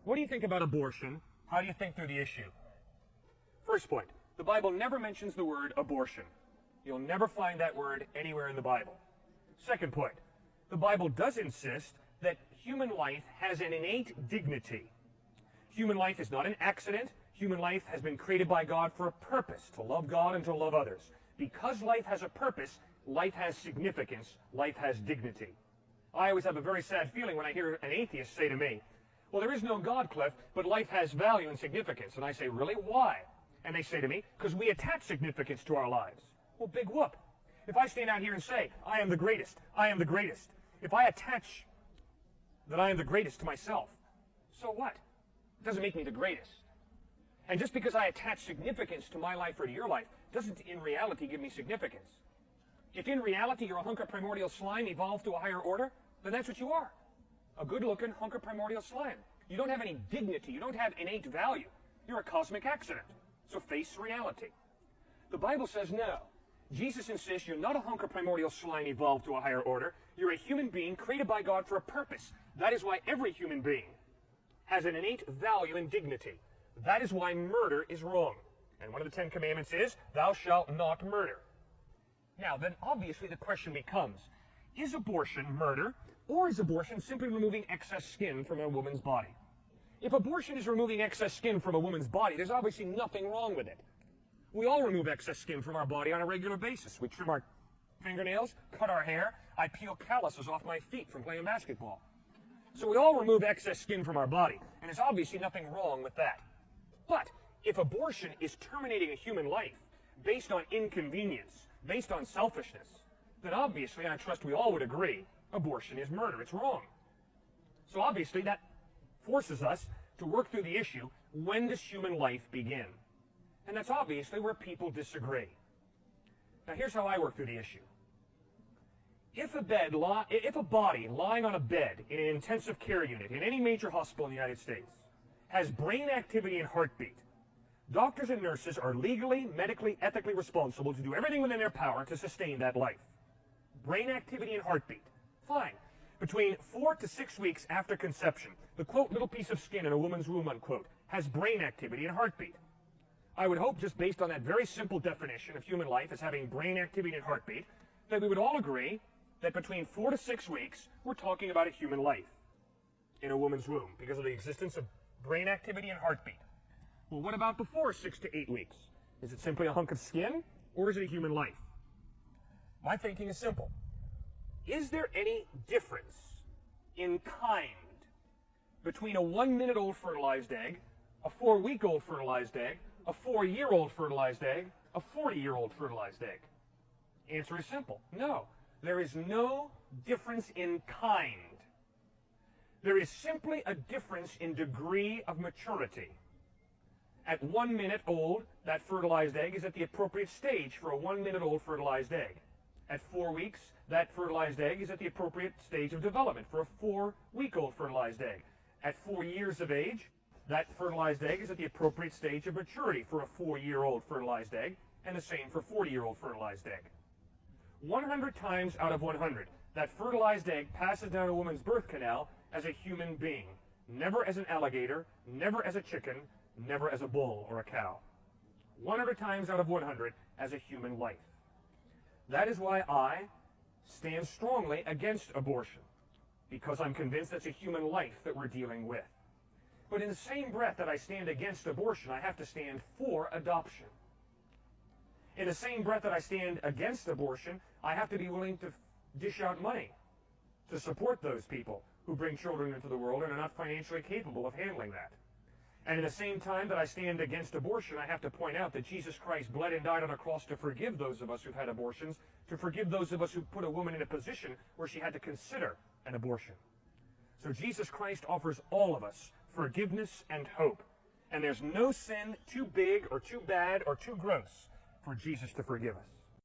What do you think about abortion? How do you think through the issue? First point, the Bible never mentions the word abortion. You'll never find that word anywhere in the Bible. Second point, the Bible does insist that human life has an innate dignity. Human life is not an accident. Human life has been created by God for a purpose, to love God and to love others. Because life has a purpose, life has significance, life has dignity. I always have a very sad feeling when I hear an atheist say to me, well, there is no God, Cliff, but life has value and significance. And I say, really? Why? And they say to me, because we attach significance to our lives. Well, big whoop. If I stand out here and say, I am the greatest, I am the greatest, if I attach that I am the greatest to myself, so what? It doesn't make me the greatest. And just because I attach significance to my life or to your life doesn't in reality give me significance. If in reality you're a hunk of primordial slime evolved to a higher order, then that's what you are. A good-looking hunk of primordial slime. You don't have any dignity. You don't have innate value. You're a cosmic accident. So face reality. The Bible says no. Jesus insists you're not a hunk of primordial slime evolved to a higher order. You're a human being created by God for a purpose. That is why every human being has an innate value and dignity. That is why murder is wrong. And one of the 10 Commandments is, thou shalt not murder. Now, then obviously the question becomes, is abortion murder, or is abortion simply removing excess skin from a woman's body? If abortion is removing excess skin from a woman's body, there's obviously nothing wrong with it. We all remove excess skin from our body on a regular basis. We trim our fingernails, cut our hair. I peel calluses off my feet from playing basketball. So we all remove excess skin from our body, and there's obviously nothing wrong with that. But if abortion is terminating a human life based on inconvenience, based on selfishness, then obviously, and I trust we all would agree, abortion is murder. It's wrong. So obviously that forces us to work through the issue, when does human life begin? And that's obviously where people disagree. Now here's how I work through the issue. If a body lying on a bed in an intensive care unit in any major hospital in the United States has brain activity and heartbeat, doctors and nurses are legally, medically, ethically responsible to do everything within their power to sustain that life. Brain activity and heartbeat. Fine. Between 4 to 6 weeks after conception, the, quote, little piece of skin in a woman's womb, unquote, has brain activity and heartbeat. I would hope, just based on that very simple definition of human life as having brain activity and heartbeat, that we would all agree that between 4 to 6 weeks, we're talking about a human life in a woman's womb because of the existence of brain activity and heartbeat. Well, what about before 6 to 8 weeks? Is it simply a hunk of skin, or is it a human life? My thinking is simple. Is there any difference in kind between a 1-minute-old fertilized egg, a 4-week-old fertilized egg, a 4-year-old fertilized egg, a 40-year-old fertilized egg? Answer is simple. No. There is no difference in kind. There is simply a difference in degree of maturity. At 1 minute old, that fertilized egg is at the appropriate stage for a 1-minute-old fertilized egg. At 4 weeks, that fertilized egg is at the appropriate stage of development for a 4-week-old fertilized egg. At 4 years of age, that fertilized egg is at the appropriate stage of maturity for a 4-year-old fertilized egg, and the same for 40-year-old fertilized egg. 100 times out of 100, that fertilized egg passes down a woman's birth canal as a human being, never as an alligator, never as a chicken, never as a bull or a cow. 100 times out of 100 as a human life. That is why I stand strongly against abortion, because I'm convinced that's a human life that we're dealing with. But in the same breath that I stand against abortion, I have to stand for adoption. In the same breath that I stand against abortion, I have to be willing to dish out money to support those people who bring children into the world and are not financially capable of handling that. And at the same time that I stand against abortion, I have to point out that Jesus Christ bled and died on a cross to forgive those of us who've had abortions, to forgive those of us who put a woman in a position where she had to consider an abortion. So Jesus Christ offers all of us forgiveness and hope. And there's no sin too big or too bad or too gross for Jesus to forgive us.